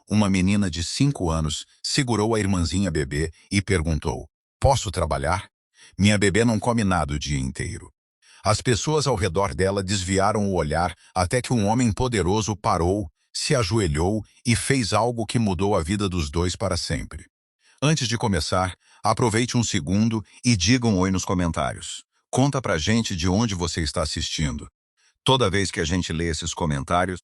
uma menina de 5 anos segurou a irmãzinha bebê e perguntou: "Posso trabalhar? Minha bebê não come nada o dia inteiro." As pessoas ao redor dela desviaram o olhar até que um homem poderoso parou, se ajoelhou e fez algo que mudou a vida dos dois para sempre. Antes de começar, aproveite um segundo e diga um oi nos comentários. Conta pra gente de onde você está assistindo. Toda vez que a gente lê esses comentários,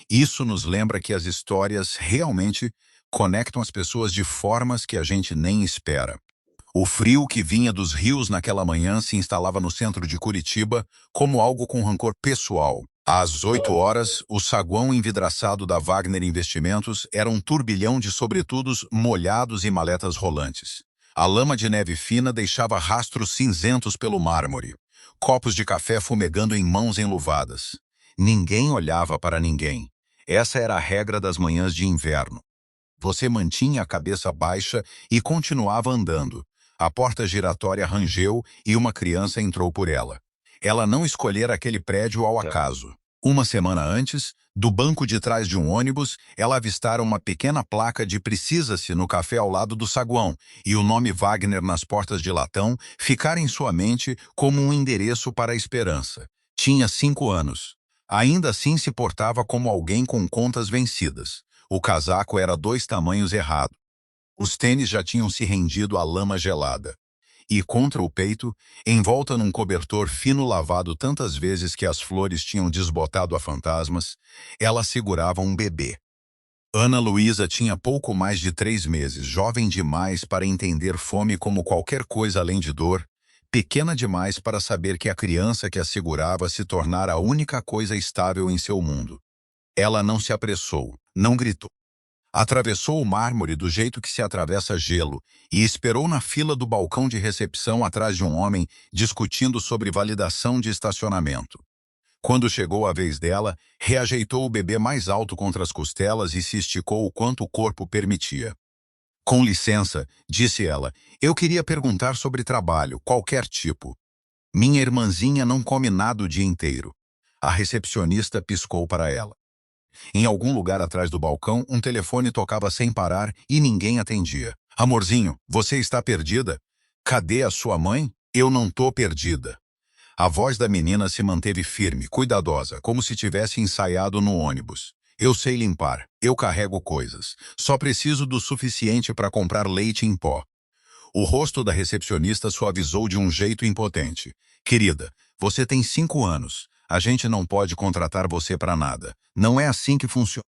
isso nos lembra que as histórias realmente conectam as pessoas de formas que a gente nem espera. O frio que vinha dos rios naquela manhã se instalava no centro de Curitiba como algo com rancor pessoal. Às 8 horas, o saguão envidraçado da Wagner Investimentos era um turbilhão de sobretudos molhados e maletas rolantes. A lama de neve fina deixava rastros cinzentos pelo mármore. Copos de café fumegando em mãos enluvadas. Ninguém olhava para ninguém. Essa era a regra das manhãs de inverno. Você mantinha a cabeça baixa e continuava andando. A porta giratória rangeu e uma criança entrou por ela. Ela não escolhera aquele prédio ao acaso. Uma semana antes, do banco de trás de um ônibus, ela avistara uma pequena placa de "Precisa-se" no café ao lado do saguão, e o nome Wagner nas portas de latão ficara em sua mente como um endereço para a esperança. Tinha 5 anos. Ainda assim se portava como alguém com contas vencidas. O casaco era 2 tamanhos errado. Os tênis já tinham se rendido à lama gelada. E contra o peito, envolta num cobertor fino lavado tantas vezes que as flores tinham desbotado a fantasmas, ela segurava um bebê. Ana Luísa tinha pouco mais de 3 meses, jovem demais para entender fome como qualquer coisa além de dor, pequena demais para saber que a criança que a segurava se tornara a única coisa estável em seu mundo. Ela não se apressou, não gritou. Atravessou o mármore do jeito que se atravessa gelo e esperou na fila do balcão de recepção atrás de um homem discutindo sobre validação de estacionamento. Quando chegou a vez dela, reajeitou o bebê mais alto contra as costelas e se esticou o quanto o corpo permitia. "Com licença", disse ela, "eu queria perguntar sobre trabalho, qualquer tipo. Minha irmãzinha não come nada o dia inteiro." A recepcionista piscou para ela. Em algum lugar atrás do balcão, um telefone tocava sem parar e ninguém atendia. "Amorzinho, você está perdida? Cadê a sua mãe?" "Eu não tô perdida." A voz da menina se manteve firme, cuidadosa, como se tivesse ensaiado no ônibus. "Eu sei limpar, eu carrego coisas. Só preciso do suficiente para comprar leite em pó." O rosto da recepcionista suavizou de um jeito impotente. "Querida, você tem 5 anos. A gente não pode contratar você para nada. Não é assim que funciona."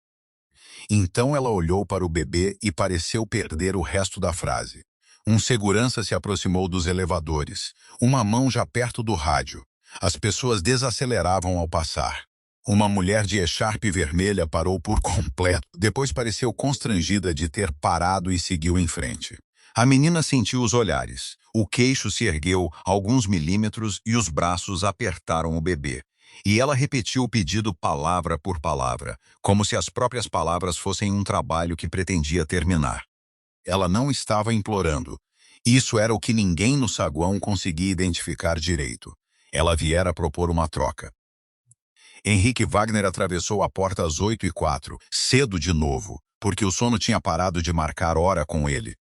Então ela olhou para o bebê e pareceu perder o resto da frase. Um segurança se aproximou dos elevadores, uma mão já perto do rádio. As pessoas desaceleravam ao passar. Uma mulher de echarpe vermelha parou por completo. Depois pareceu constrangida de ter parado e seguiu em frente. A menina sentiu os olhares. O queixo se ergueu alguns milímetros e os braços apertaram o bebê. E ela repetiu o pedido palavra por palavra, como se as próprias palavras fossem um trabalho que pretendia terminar. Ela não estava implorando. Isso era o que ninguém no saguão conseguia identificar direito. Ela viera propor uma troca. Henrique Wagner atravessou a porta às 8h04, cedo de novo, porque o sono tinha parado de marcar hora com ele.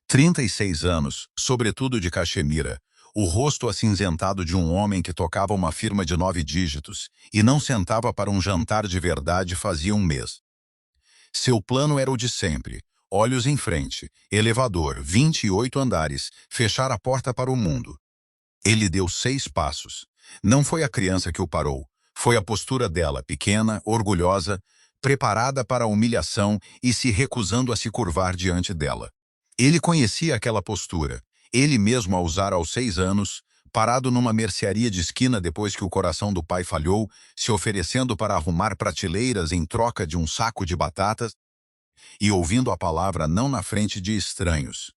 36 anos, sobretudo de cachemira, o rosto acinzentado de um homem que tocava uma firma de 9 dígitos e não sentava para um jantar de verdade fazia um mês. Seu plano era o de sempre: olhos em frente, elevador, 28 andares, fechar a porta para o mundo. Ele deu 6 passos. Não foi a criança que o parou. Foi a postura dela, pequena, orgulhosa, preparada para a humilhação e se recusando a se curvar diante dela. Ele conhecia aquela postura. Ele mesmo a usara aos 6 anos, parado numa mercearia de esquina depois que o coração do pai falhou, se oferecendo para arrumar prateleiras em troca de um saco de batatas e ouvindo a palavra não na frente de estranhos.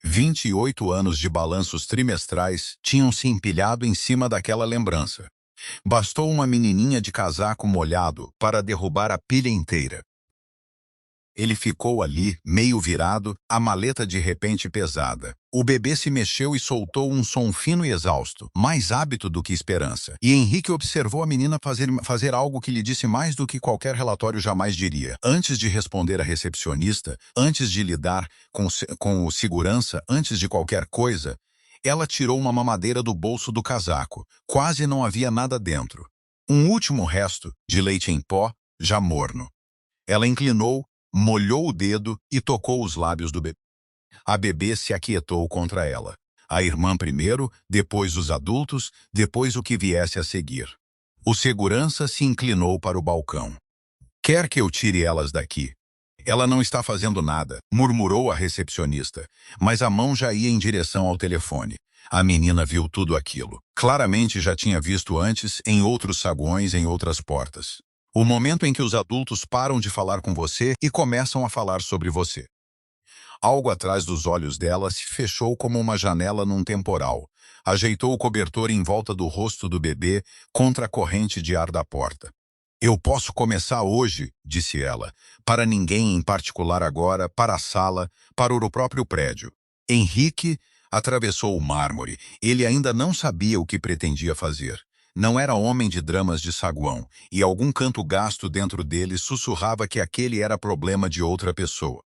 28 anos de balanços trimestrais tinham se empilhado em cima daquela lembrança. Bastou uma menininha de casaco molhado para derrubar a pilha inteira. Ele ficou ali, meio virado, a maleta de repente pesada. O bebê se mexeu e soltou um som fino e exausto, mais hábito do que esperança. E Henrique observou a menina fazer algo que lhe disse mais do que qualquer relatório jamais diria. Antes de responder à recepcionista, antes de lidar com o segurança, antes de qualquer coisa, ela tirou uma mamadeira do bolso do casaco. Quase não havia nada dentro. Um último resto de leite em pó, já morno. Ela inclinou, molhou o dedo e tocou os lábios do bebê. A bebê se aquietou contra ela. A irmã primeiro, depois os adultos, depois o que viesse a seguir. O segurança se inclinou para o balcão. Quer que eu tire elas daqui? Ela não está fazendo nada, murmurou a recepcionista, mas a mão já ia em direção ao telefone. A menina viu tudo aquilo. Claramente já tinha visto antes, em outros saguões, em outras portas. O momento em que os adultos param de falar com você e começam a falar sobre você. Algo atrás dos olhos dela se fechou como uma janela num temporal. Ajeitou o cobertor em volta do rosto do bebê contra a corrente de ar da porta. Eu posso começar hoje, disse ela, para ninguém em particular agora, para a sala, para o próprio prédio. Henrique atravessou o mármore. Ele ainda não sabia o que pretendia fazer. Não era homem de dramas de saguão, e algum canto gasto dentro dele sussurrava que aquele era problema de outra pessoa.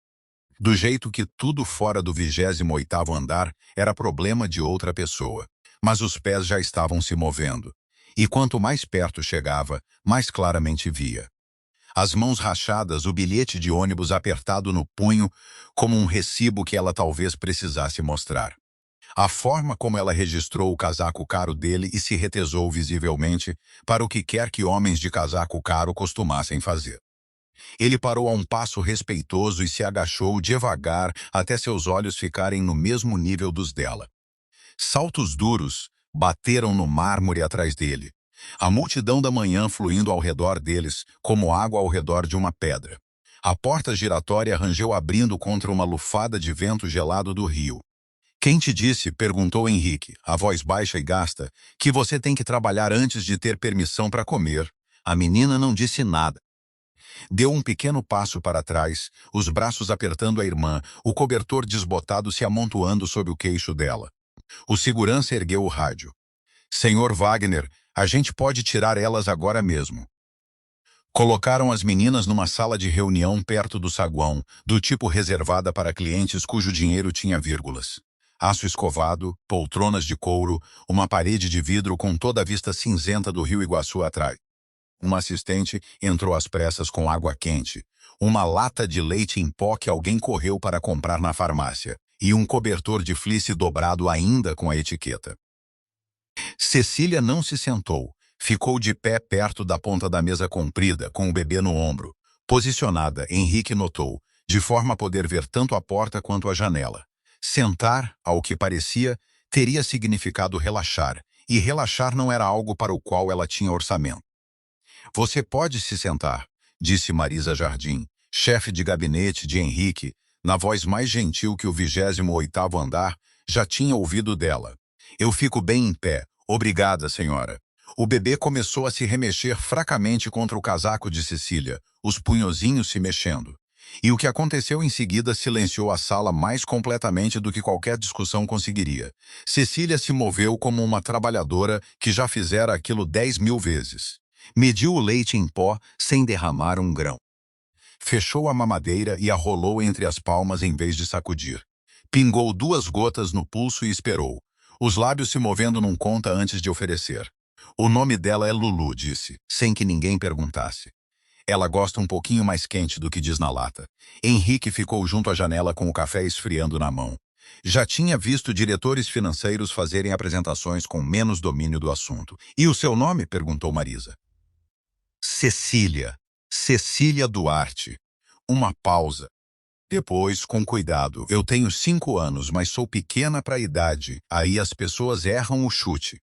Do jeito que tudo fora do 28º andar era problema de outra pessoa. Mas os pés já estavam se movendo. E quanto mais perto chegava, mais claramente via. As mãos rachadas, o bilhete de ônibus apertado no punho, como um recibo que ela talvez precisasse mostrar. A forma como ela registrou o casaco caro dele e se retesou visivelmente para o que quer que homens de casaco caro costumassem fazer. Ele parou a um passo respeitoso e se agachou devagar até seus olhos ficarem no mesmo nível dos dela. Saltos duros bateram no mármore atrás dele. A multidão da manhã fluindo ao redor deles, como água ao redor de uma pedra. A porta giratória rangeu abrindo contra uma lufada de vento gelado do rio. Quem te disse, perguntou Henrique, a voz baixa e gasta, que você tem que trabalhar antes de ter permissão para comer? A menina não disse nada. Deu um pequeno passo para trás, os braços apertando a irmã, o cobertor desbotado se amontoando sob o queixo dela. O segurança ergueu o rádio. Senhor Wagner, a gente pode tirar elas agora mesmo. Colocaram as meninas numa sala de reunião perto do saguão, do tipo reservada para clientes cujo dinheiro tinha vírgulas. Aço escovado, poltronas de couro, uma parede de vidro com toda a vista cinzenta do Rio Iguaçu atrás. Uma assistente entrou às pressas com água quente, uma lata de leite em pó que alguém correu para comprar na farmácia, e um cobertor de fleece dobrado ainda com a etiqueta. Cecília não se sentou, ficou de pé perto da ponta da mesa comprida, com o bebê no ombro. Posicionada, Henrique notou, de forma a poder ver tanto a porta quanto a janela. Sentar, ao que parecia, teria significado relaxar, e relaxar não era algo para o qual ela tinha orçamento. Você pode se sentar, disse Marisa Jardim, chefe de gabinete de Henrique, na voz mais gentil que o 28º andar já tinha ouvido dela. Eu fico bem em pé, obrigada, senhora. O bebê começou a se remexer fracamente contra o casaco de Cecília, os punhozinhos se mexendo. E o que aconteceu em seguida silenciou a sala mais completamente do que qualquer discussão conseguiria. Cecília se moveu como uma trabalhadora que já fizera aquilo 10.000 vezes. Mediu o leite em pó sem derramar um grão. Fechou a mamadeira e a rolou entre as palmas em vez de sacudir. Pingou 2 gotas no pulso e esperou, os lábios se movendo num conta antes de oferecer. O nome dela é Lulu, disse, sem que ninguém perguntasse. Ela gosta um pouquinho mais quente do que diz na lata. Henrique ficou junto à janela com o café esfriando na mão. Já tinha visto diretores financeiros fazerem apresentações com menos domínio do assunto. E o seu nome? Perguntou Marisa. Cecília. Cecília Duarte. Uma pausa. Depois, com cuidado, eu tenho 5 anos, mas sou pequena para a idade. Aí as pessoas erram o chute.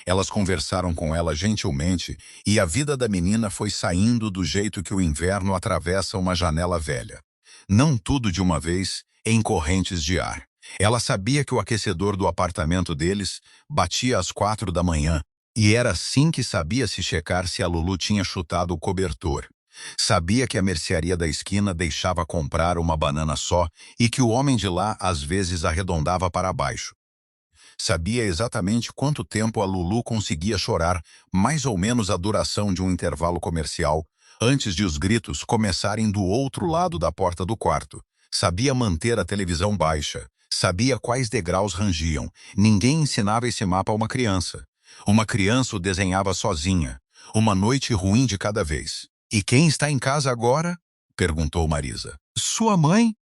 Elas conversaram com ela gentilmente e a vida da menina foi saindo do jeito que o inverno atravessa uma janela velha. Não tudo de uma vez, em correntes de ar. Ela sabia que o aquecedor do apartamento deles batia às 4 da manhã, e era assim que sabia se checar se a Lulu tinha chutado o cobertor. Sabia que a mercearia da esquina deixava comprar uma banana só e que o homem de lá às vezes arredondava para baixo. Sabia exatamente quanto tempo a Lulu conseguia chorar, mais ou menos a duração de um intervalo comercial, antes de os gritos começarem do outro lado da porta do quarto. Sabia manter a televisão baixa. Sabia quais degraus rangiam. Ninguém ensinava esse mapa a uma criança. Uma criança o desenhava sozinha. Uma noite ruim de cada vez. "E quem está em casa agora?" perguntou Marisa. "Sua mãe?"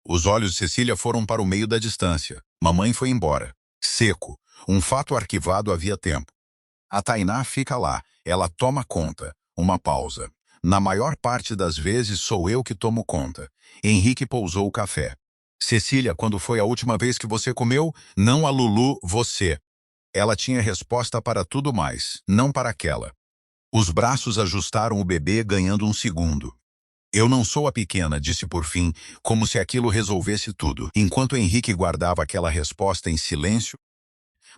Os olhos de Cecília foram para o meio da distância. Mamãe foi embora. Seco. Um fato arquivado havia tempo. A Tainá fica lá. Ela toma conta. Uma pausa. "Na maior parte das vezes sou eu que tomo conta." Henrique pousou o café. "Cecília, quando foi a última vez que você comeu?" "Não a Lulu, você." Ela tinha resposta para tudo mais, não para aquela. Os braços ajustaram o bebê, ganhando um segundo. "Eu não sou a pequena", disse por fim, como se aquilo resolvesse tudo. Enquanto Henrique guardava aquela resposta em silêncio,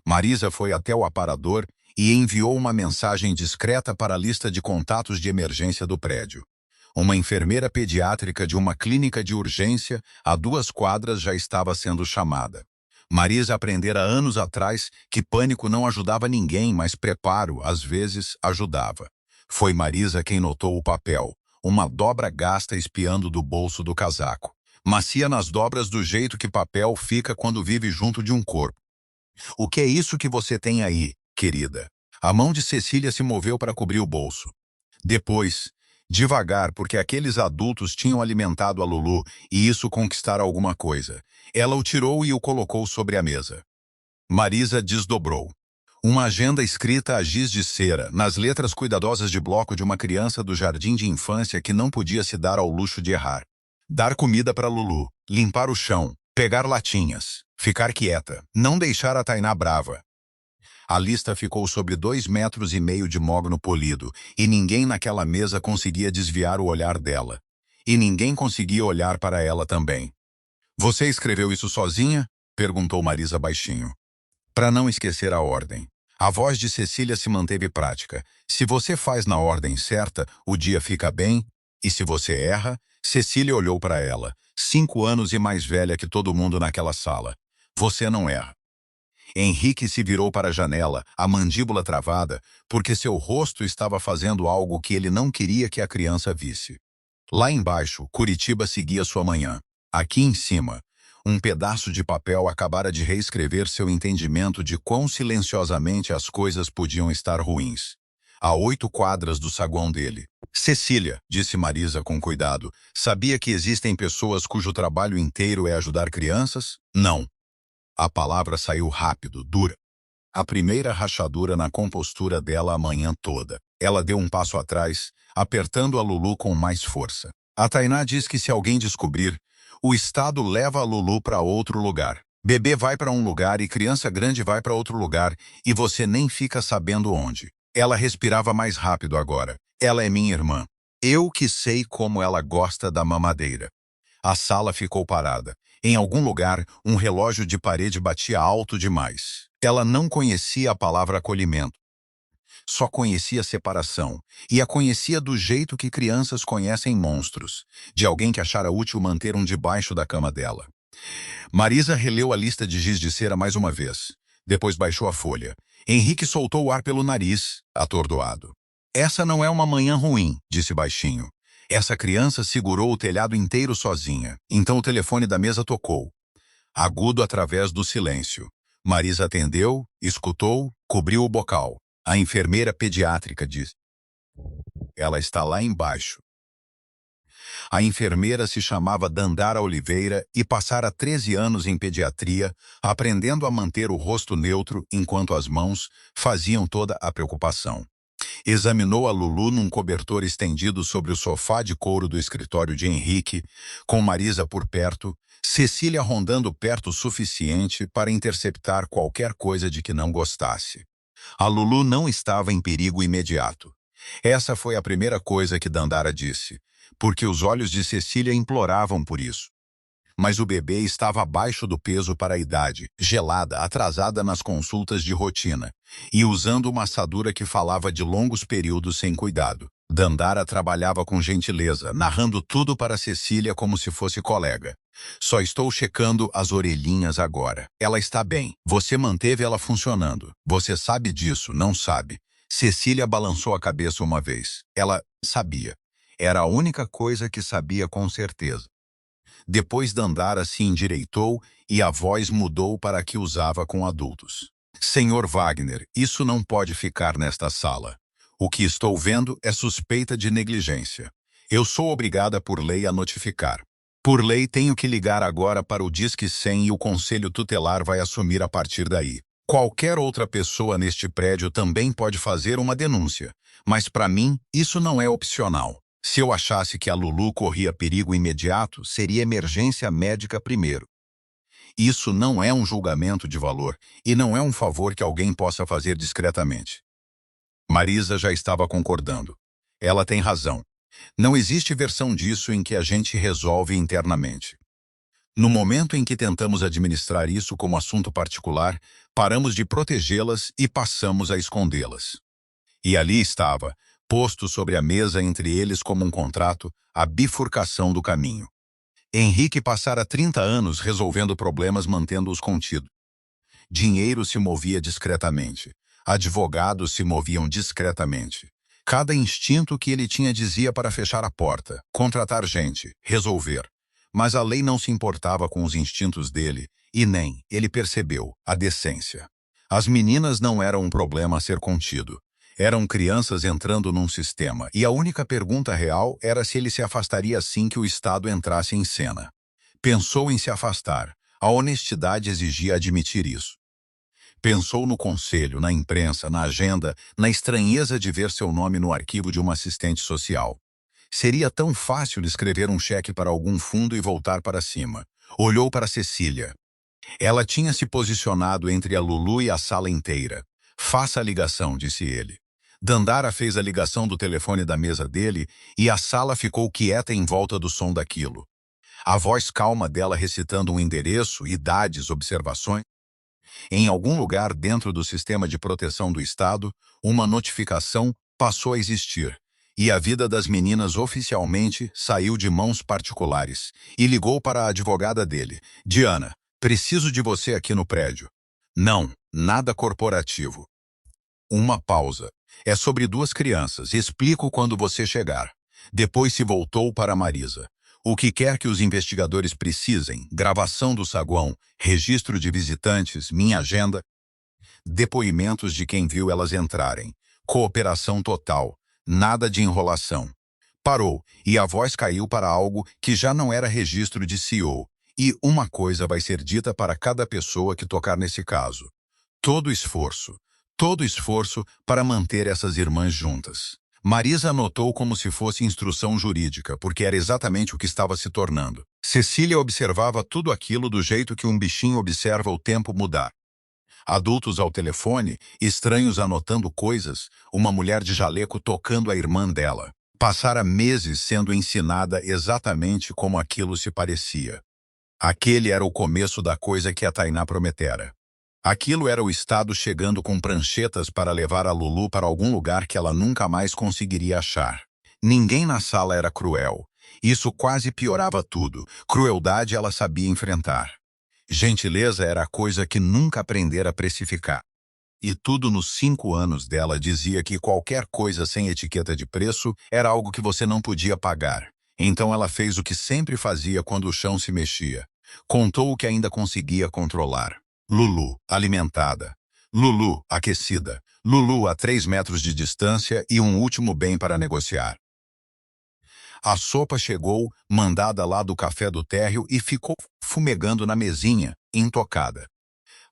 Marisa foi até o aparador e enviou uma mensagem discreta para a lista de contatos de emergência do prédio. Uma enfermeira pediátrica de uma clínica de urgência a 2 quadras já estava sendo chamada. Marisa aprendera anos atrás que pânico não ajudava ninguém, mas preparo, às vezes, ajudava. Foi Marisa quem notou o papel, uma dobra gasta espiando do bolso do casaco. Macia nas dobras, do jeito que papel fica quando vive junto de um corpo. "O que é isso que você tem aí, querida?" A mão de Cecília se moveu para cobrir o bolso. Depois, devagar, porque aqueles adultos tinham alimentado a Lulu e isso conquistara alguma coisa. Ela o tirou e o colocou sobre a mesa. Marisa desdobrou. Uma agenda escrita a giz de cera, nas letras cuidadosas de bloco de uma criança do jardim de infância que não podia se dar ao luxo de errar. Dar comida para Lulu, limpar o chão, pegar latinhas, ficar quieta, não deixar a Tainá brava. A lista ficou sobre 2,5 metros de mogno polido, e ninguém naquela mesa conseguia desviar o olhar dela. E ninguém conseguia olhar para ela também. "Você escreveu isso sozinha?" perguntou Marisa baixinho. "Para não esquecer a ordem." A voz de Cecília se manteve prática. "Se você faz na ordem certa, o dia fica bem, e se você erra..." Cecília olhou para ela, 5 anos e mais velha que todo mundo naquela sala. "Você não erra." Henrique se virou para a janela, a mandíbula travada, porque seu rosto estava fazendo algo que ele não queria que a criança visse. Lá embaixo, Curitiba seguia sua manhã. Aqui em cima, um pedaço de papel acabara de reescrever seu entendimento de quão silenciosamente as coisas podiam estar ruins. A 8 quadras do saguão dele. "Cecília", disse Marisa com cuidado, "sabia que existem pessoas cujo trabalho inteiro é ajudar crianças?" "Não." A palavra saiu rápido, dura. A primeira rachadura na compostura dela a manhã toda. Ela deu um passo atrás, apertando a Lulu com mais força. "A Tainá diz que se alguém descobrir, o Estado leva a Lulu para outro lugar. Bebê vai para um lugar e criança grande vai para outro lugar, e você nem fica sabendo onde." Ela respirava mais rápido agora. "Ela é minha irmã. Eu que sei como ela gosta da mamadeira." A sala ficou parada. Em algum lugar, um relógio de parede batia alto demais. Ela não conhecia a palavra acolhimento. Só conhecia separação. E a conhecia do jeito que crianças conhecem monstros. De alguém que achara útil manter um debaixo da cama dela. Marisa releu a lista de giz de cera mais uma vez. Depois baixou a folha. Henrique soltou o ar pelo nariz, atordoado. "Essa não é uma manhã ruim", disse baixinho. "Essa criança segurou o telhado inteiro sozinha." Então o telefone da mesa tocou. Agudo através do silêncio. Marisa atendeu, escutou, cobriu o bocal. A enfermeira pediátrica disse: "Ela está lá embaixo." A enfermeira se chamava Dandara Oliveira e passara 13 anos em pediatria, aprendendo a manter o rosto neutro enquanto as mãos faziam toda a preocupação. Examinou a Lulu num cobertor estendido sobre o sofá de couro do escritório de Henrique, com Marisa por perto, Cecília rondando perto o suficiente para interceptar qualquer coisa de que não gostasse. A Lulu não estava em perigo imediato. Essa foi a primeira coisa que Dandara disse, porque os olhos de Cecília imploravam por isso. Mas o bebê estava abaixo do peso para a idade, gelada, atrasada nas consultas de rotina, e usando uma assadura que falava de longos períodos sem cuidado. Dandara trabalhava com gentileza, narrando tudo para Cecília como se fosse colega. Só estou checando as orelhinhas agora. Ela está bem. Você manteve ela funcionando. Você sabe disso, não sabe? Cecília balançou a cabeça uma vez. Ela sabia. Era a única coisa que sabia com certeza. Depois Dandara se endireitou e a voz mudou para a que usava com adultos. Senhor Wagner, isso não pode ficar nesta sala. O que estou vendo é suspeita de negligência. Eu sou obrigada por lei a notificar. Por lei tenho que ligar agora para o Disque 100 e o Conselho Tutelar vai assumir a partir daí. Qualquer outra pessoa neste prédio também pode fazer uma denúncia. Mas para mim, isso não é opcional. Se eu achasse que a Lulu corria perigo imediato, seria emergência médica primeiro. Isso não é um julgamento de valor e não é um favor que alguém possa fazer discretamente. Marisa já estava concordando. Ela tem razão. Não existe versão disso em que a gente resolve internamente. No momento em que tentamos administrar isso como assunto particular, paramos de protegê-las e passamos a escondê-las. E ali estava, posto sobre a mesa entre eles como um contrato, a bifurcação do caminho. Henrique passara 30 anos resolvendo problemas mantendo-os contidos. Dinheiro se movia discretamente. Advogados se moviam discretamente. Cada instinto que ele tinha dizia para fechar a porta, contratar gente, resolver. Mas a lei não se importava com os instintos dele, e nem, ele percebeu, a decência. As meninas não eram um problema a ser contido. Eram crianças entrando num sistema, e a única pergunta real era se ele se afastaria assim que o Estado entrasse em cena. Pensou em se afastar. A honestidade exigia admitir isso. Pensou no conselho, na imprensa, na agenda, na estranheza de ver seu nome no arquivo de uma assistente social. Seria tão fácil escrever um cheque para algum fundo e voltar para cima. Olhou para Cecília. Ela tinha se posicionado entre a Lulu e a sala inteira. Faça a ligação, disse ele. Dandara fez a ligação do telefone da mesa dele e a sala ficou quieta em volta do som daquilo. A voz calma dela recitando um endereço, idades, observações. Em algum lugar dentro do sistema de proteção do Estado, uma notificação passou a existir, e a vida das meninas oficialmente saiu de mãos particulares, e ligou para a advogada dele. Diana, preciso de você aqui no prédio. Não, nada corporativo. Uma pausa. É sobre 2 crianças. Explico quando você chegar. Depois se voltou para Marisa. O que quer que os investigadores precisem, gravação do saguão, registro de visitantes, minha agenda, depoimentos de quem viu elas entrarem, cooperação total, nada de enrolação. Parou, e a voz caiu para algo que já não era registro de CEO, e uma coisa vai ser dita para cada pessoa que tocar nesse caso. Todo esforço para manter essas irmãs juntas. Marisa anotou como se fosse instrução jurídica, porque era exatamente o que estava se tornando. Cecília observava tudo aquilo do jeito que um bichinho observa o tempo mudar. Adultos ao telefone, estranhos anotando coisas, uma mulher de jaleco tocando a irmã dela. Passara meses sendo ensinada exatamente como aquilo se parecia. Aquele era o começo da coisa que a Tainá prometera. Aquilo era o Estado chegando com pranchetas para levar a Lulu para algum lugar que ela nunca mais conseguiria achar. Ninguém na sala era cruel. Isso quase piorava tudo. Crueldade ela sabia enfrentar. Gentileza era a coisa que nunca aprendera a precificar. E tudo nos 5 anos dela dizia que qualquer coisa sem etiqueta de preço era algo que você não podia pagar. Então ela fez o que sempre fazia quando o chão se mexia. Contou o que ainda conseguia controlar. Lulu, alimentada. Lulu, aquecida. Lulu a 3 metros de distância e um último bem para negociar. A sopa chegou, mandada lá do café do térreo e ficou fumegando na mesinha, intocada.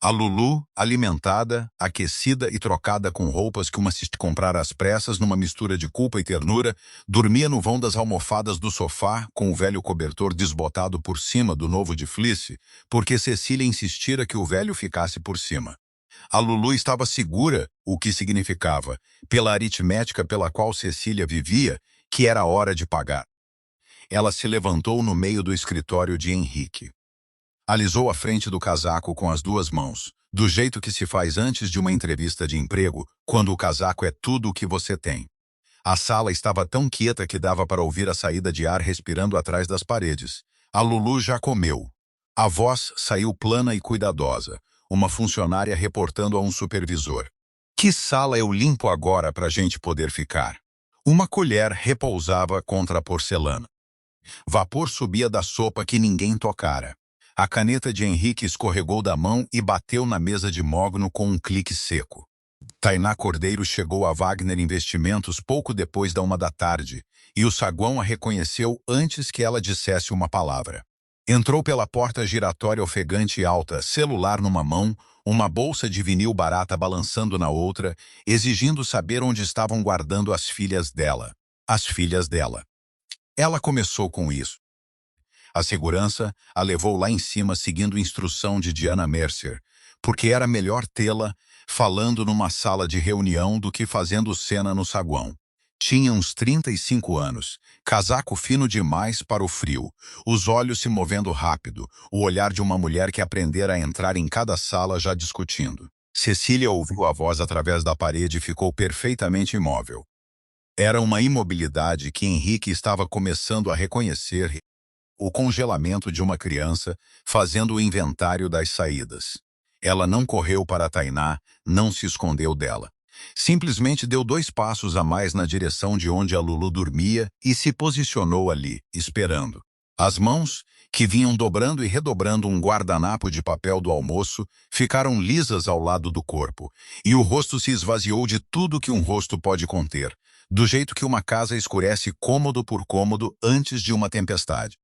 A Lulu, alimentada, aquecida e trocada com roupas que uma se comprara às pressas numa mistura de culpa e ternura, dormia no vão das almofadas do sofá com o velho cobertor desbotado por cima do novo de fleece, porque Cecília insistira que o velho ficasse por cima. A Lulu estava segura, o que significava, pela aritmética pela qual Cecília vivia, que era hora de pagar. Ela se levantou no meio do escritório de Henrique. Alisou a frente do casaco com as 2 mãos, do jeito que se faz antes de uma entrevista de emprego, quando o casaco é tudo o que você tem. A sala estava tão quieta que dava para ouvir a saída de ar respirando atrás das paredes. A Lulu já comeu. A voz saiu plana e cuidadosa, uma funcionária reportando a um supervisor. Que sala eu limpo agora para a gente poder ficar? Uma colher repousava contra a porcelana. Vapor subia da sopa que ninguém tocara. A caneta de Henrique escorregou da mão e bateu na mesa de mogno com um clique seco. Tainá Cordeiro chegou a Wagner Investimentos pouco depois da 1 da tarde, e o saguão a reconheceu antes que ela dissesse uma palavra. Entrou pela porta giratória ofegante e alta, celular numa mão, uma bolsa de vinil barata balançando na outra, exigindo saber onde estavam guardando as filhas dela. As filhas dela. Ela começou com isso. A segurança a levou lá em cima seguindo instrução de Diana Mercer, porque era melhor tê-la falando numa sala de reunião do que fazendo cena no saguão. Tinha uns 35 anos, casaco fino demais para o frio, os olhos se movendo rápido, o olhar de uma mulher que aprendera a entrar em cada sala já discutindo. Cecília ouviu a voz através da parede e ficou perfeitamente imóvel. Era uma imobilidade que Henrique estava começando a reconhecer, o congelamento de uma criança fazendo o inventário das saídas. Ela não correu para Tainá, não se escondeu dela. Simplesmente deu 2 passos a mais na direção de onde a Lulu dormia e se posicionou ali, esperando. As mãos, que vinham dobrando e redobrando um guardanapo de papel do almoço, ficaram lisas ao lado do corpo, e o rosto se esvaziou de tudo que um rosto pode conter, do jeito que uma casa escurece cômodo por cômodo antes de uma tempestade.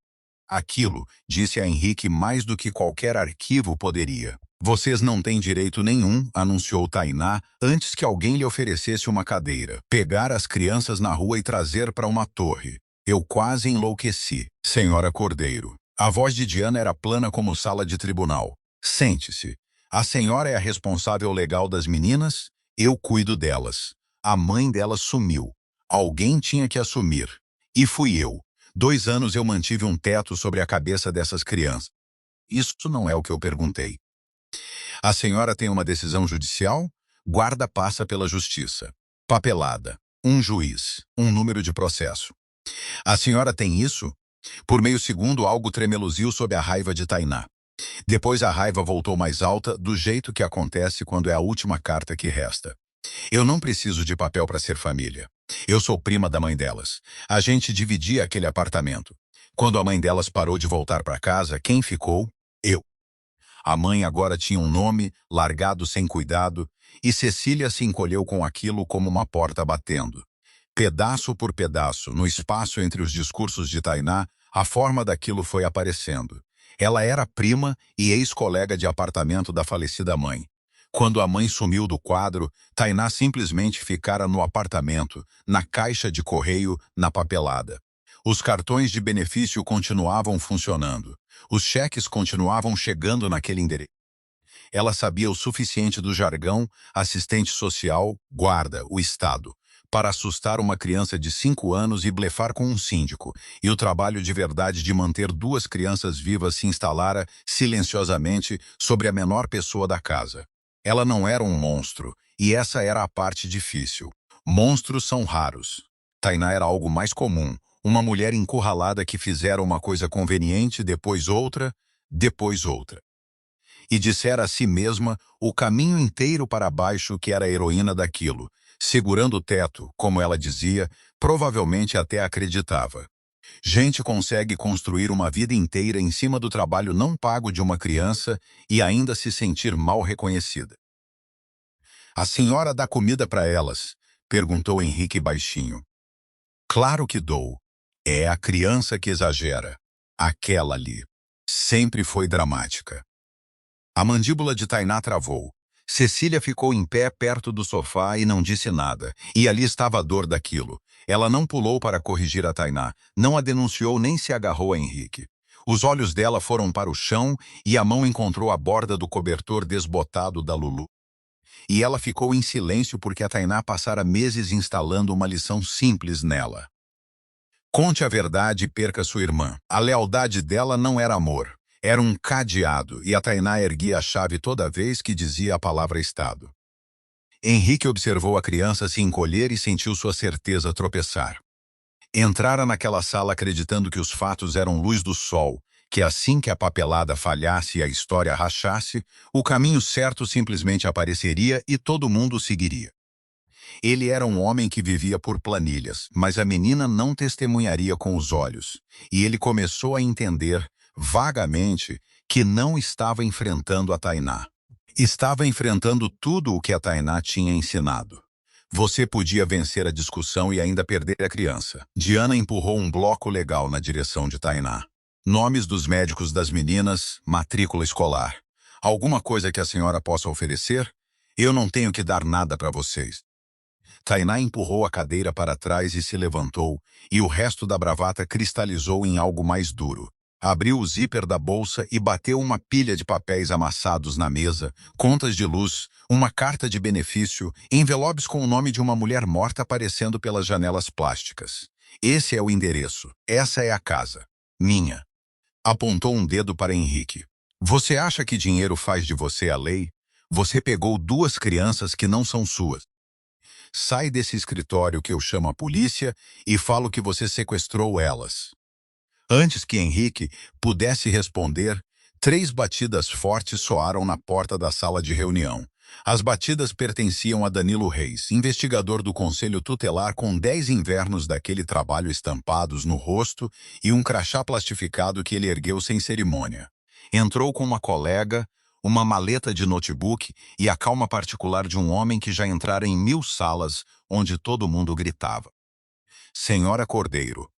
Aquilo, disse a Henrique mais do que qualquer arquivo poderia. Vocês não têm direito nenhum, anunciou Tainá, antes que alguém lhe oferecesse uma cadeira. Pegar as crianças na rua e trazer para uma torre. Eu quase enlouqueci. Senhora Cordeiro. A voz de Diana era plana como sala de tribunal. Sente-se. A senhora é a responsável legal das meninas? Eu cuido delas. A mãe delas sumiu. Alguém tinha que assumir. E fui eu. 2 anos eu mantive um teto sobre a cabeça dessas crianças. Isso não é o que eu perguntei. A senhora tem uma decisão judicial? Guarda passa pela justiça. Papelada. Um juiz. Um número de processo. A senhora tem isso? Por meio segundo, algo tremeluziu sob a raiva de Tainá. Depois a raiva voltou mais alta, do jeito que acontece quando é a última carta que resta. Eu não preciso de papel para ser família. Eu sou prima da mãe delas. A gente dividia aquele apartamento. Quando a mãe delas parou de voltar para casa, quem ficou? Eu. A mãe agora tinha um nome, largado sem cuidado, e Cecília se encolheu com aquilo como uma porta batendo. Pedaço por pedaço, no espaço entre os discursos de Tainá, a forma daquilo foi aparecendo. Ela era prima e ex-colega de apartamento da falecida mãe. Quando a mãe sumiu do quadro, Tainá simplesmente ficara no apartamento, na caixa de correio, na papelada. Os cartões de benefício continuavam funcionando. Os cheques continuavam chegando naquele endereço. Ela sabia o suficiente do jargão, assistente social, guarda, o Estado, para assustar uma criança de 5 anos e blefar com um síndico, e o trabalho de verdade de manter 2 crianças vivas se instalara silenciosamente sobre a menor pessoa da casa. Ela não era um monstro, e essa era a parte difícil. Monstros são raros. Tainá era algo mais comum, uma mulher encurralada que fizera uma coisa conveniente, depois outra, e dissera a si mesma o caminho inteiro para baixo que era a heroína daquilo, segurando o teto, como ela dizia, provavelmente até acreditava. Gente consegue construir uma vida inteira em cima do trabalho não pago de uma criança e ainda se sentir mal reconhecida. A senhora dá comida para elas? Perguntou Henrique baixinho. Claro que dou. É a criança que exagera. Aquela ali. Sempre foi dramática. A mandíbula de Tainá travou. Cecília ficou em pé perto do sofá e não disse nada. E ali estava a dor daquilo. Ela não pulou para corrigir a Tainá, não a denunciou nem se agarrou a Henrique. Os olhos dela foram para o chão e a mão encontrou a borda do cobertor desbotado da Lulu. E ela ficou em silêncio porque a Tainá passara meses instalando uma lição simples nela. Conte a verdade e perca sua irmã. A lealdade dela não era amor. Era um cadeado, e a Tainá erguia a chave toda vez que dizia a palavra Estado. Henrique observou a criança se encolher e sentiu sua certeza tropeçar. Entrara naquela sala acreditando que os fatos eram luz do sol, que assim que a papelada falhasse e a história rachasse, o caminho certo simplesmente apareceria e todo mundo seguiria. Ele era um homem que vivia por planilhas, mas a menina não testemunharia com os olhos, e ele começou a entender, vagamente, que não estava enfrentando a Tainá. Estava enfrentando tudo o que a Tainá tinha ensinado. Você podia vencer a discussão e ainda perder a criança. Diana empurrou um bloco legal na direção de Tainá. Nomes dos médicos das meninas, matrícula escolar. Alguma coisa que a senhora possa oferecer? Eu não tenho que dar nada para vocês. Tainá empurrou a cadeira para trás e se levantou, e o resto da bravata cristalizou em algo mais duro. Abriu o zíper da bolsa e bateu uma pilha de papéis amassados na mesa, contas de luz, uma carta de benefício, envelopes com o nome de uma mulher morta aparecendo pelas janelas plásticas. Esse é o endereço. Essa é a casa. Minha. Apontou um dedo para Henrique. Você acha que dinheiro faz de você a lei? Você pegou 2 crianças que não são suas. Sai desse escritório que eu chamo a polícia e falo que você sequestrou elas. Antes que Henrique pudesse responder, 3 batidas fortes soaram na porta da sala de reunião. As batidas pertenciam a Danilo Reis, investigador do Conselho Tutelar com 10 invernos daquele trabalho estampados no rosto e um crachá plastificado que ele ergueu sem cerimônia. Entrou com uma colega, uma maleta de notebook e a calma particular de um homem que já entrara em 1000 salas onde todo mundo gritava. Senhora Cordeiro.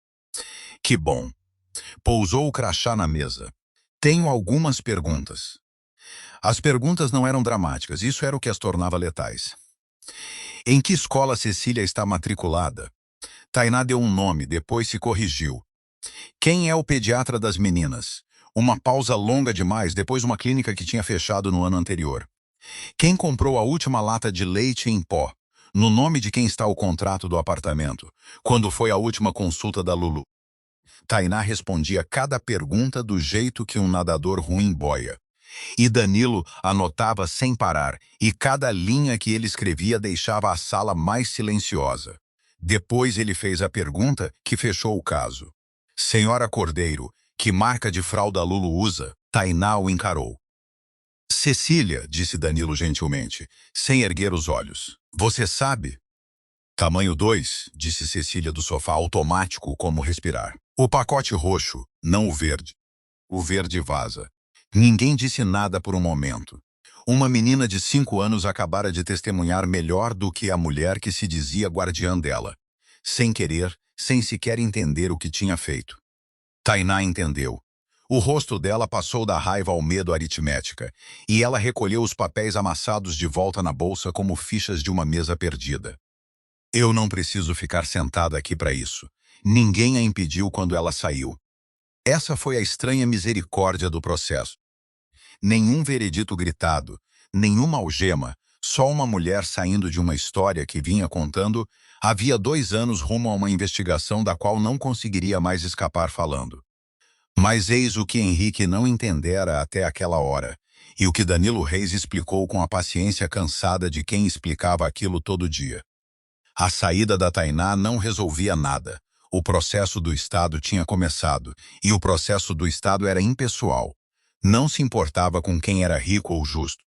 Que bom. Pousou o crachá na mesa. Tenho algumas perguntas. As perguntas não eram dramáticas, isso era o que as tornava letais. Em que escola Cecília está matriculada? Tainá deu um nome, depois se corrigiu. Quem é o pediatra das meninas? Uma pausa longa demais, depois uma clínica que tinha fechado no ano anterior. Quem comprou a última lata de leite em pó? No nome de quem está o contrato do apartamento? Quando foi a última consulta da Lulu? Tainá respondia cada pergunta do jeito que um nadador ruim boia. E Danilo anotava sem parar, e cada linha que ele escrevia deixava a sala mais silenciosa. Depois ele fez a pergunta que fechou o caso. Senhora Cordeiro, que marca de fralda Lulu usa? Tainá o encarou. Cecília, disse Danilo gentilmente, sem erguer os olhos. Você sabe? Tamanho 2, disse Cecília do sofá automático como respirar. O pacote roxo, não o verde. O verde vaza. Ninguém disse nada por um momento. Uma menina de 5 anos acabara de testemunhar melhor do que a mulher que se dizia guardiã dela. Sem querer, sem sequer entender o que tinha feito. Tainá entendeu. O rosto dela passou da raiva ao medo aritmética, e ela recolheu os papéis amassados de volta na bolsa como fichas de uma mesa perdida. Eu não preciso ficar sentada aqui para isso. Ninguém a impediu quando ela saiu. Essa foi a estranha misericórdia do processo. Nenhum veredito gritado, nenhuma algema, só uma mulher saindo de uma história que vinha contando havia 2 anos rumo a uma investigação da qual não conseguiria mais escapar falando. Mas eis o que Henrique não entendera até aquela hora, e o que Danilo Reis explicou com a paciência cansada de quem explicava aquilo todo dia. A saída da Tainá não resolvia nada. O processo do Estado tinha começado, e o processo do Estado era impessoal. Não se importava com quem era rico ou justo.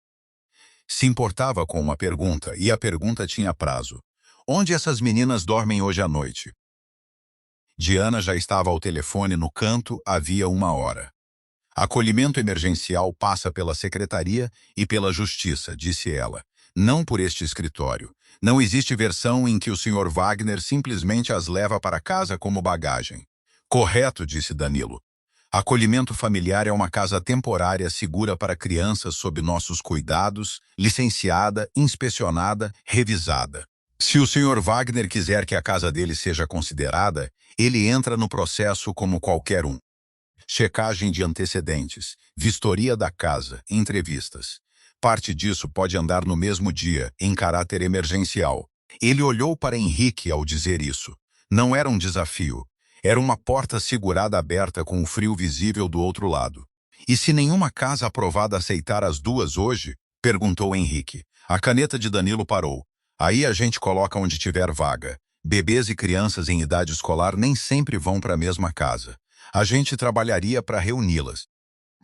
Se importava com uma pergunta, e a pergunta tinha prazo. Onde essas meninas dormem hoje à noite? Diana já estava ao telefone no canto havia 1 hora. Acolhimento emergencial passa pela secretaria e pela justiça, disse ela. Não por este escritório. Não existe versão em que o Sr. Wagner simplesmente as leva para casa como bagagem. Correto, disse Danilo. Acolhimento familiar é uma casa temporária segura para crianças sob nossos cuidados, licenciada, inspecionada, revisada. Se o Sr. Wagner quiser que a casa dele seja considerada, ele entra no processo como qualquer um. Checagem de antecedentes, vistoria da casa, entrevistas. Parte disso pode andar no mesmo dia, em caráter emergencial. Ele olhou para Henrique ao dizer isso. Não era um desafio. Era uma porta segurada aberta com o frio visível do outro lado. E se nenhuma casa aprovada aceitar as 2 hoje, Perguntou Henrique. A caneta de Danilo parou. Aí a gente coloca onde tiver vaga. Bebês e crianças em idade escolar nem sempre vão para a mesma casa. A gente trabalharia para reuni-las.